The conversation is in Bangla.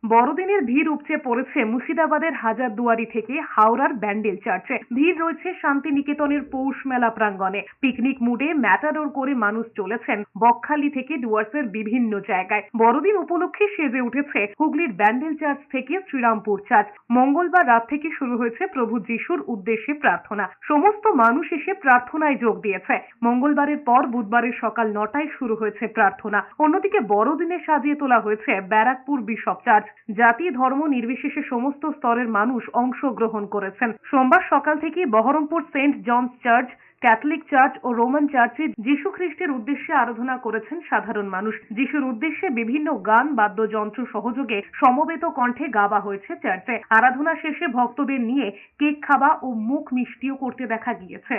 বড়দিনের ভিড় উপচে পড়েছে মুর্শিদাবাদের হাজারদুয়ারি থেকে হাওড়ার ব্যান্ডেল চার্চে। ভিড় রয়েছে শান্তিনিকেতনের পৌষ মেলা প্রাঙ্গণে। পিকনিক মুডে ম্যাটাডোর করে মানুষ চলেছেন বকখালি থেকে ডুয়ার্সের বিভিন্ন জায়গায়। বড়দিন উপলক্ষে সেজে উঠেছে হুগলির ব্যান্ডেল চার্চ থেকে শ্রীরামপুর চার্চ। মঙ্গলবার রাত থেকে শুরু হয়েছে প্রভু যিশুর উদ্দেশ্যে প্রার্থনা। সমস্ত মানুষ এসে প্রার্থনায় যোগ দিয়েছে। মঙ্গলবারের পর বুধবারের সকাল 9টায় শুরু হয়েছে প্রার্থনা। অন্যদিকে বড়দিনে সাজিয়ে তোলা হয়েছে ব্যারাকপুর বিশপ চার্চ। জাতি ধর্ম নির্বিশেষে সমস্ত স্তরের মানুষ অংশগ্রহণ করেছেন। সোমবার সকাল থেকে Baharampur Saint John's church, Catholic church ও রোমান চার্চে যিশু খ্রিস্টের উদ্দেশ্যে আরাধনা করেছেন সাধারণ মানুষ। যিশুর উদ্দেশ্যে বিভিন্ন গান বাদ্যযন্ত্র সহযোগে সমবেত কণ্ঠে গাওয়া হয়েছে চার্চে। আরাধনা শেষে ভক্তদের নিয়ে কেক খাওয়া ও মুখ মিষ্টিও করতে দেখা গিয়েছে।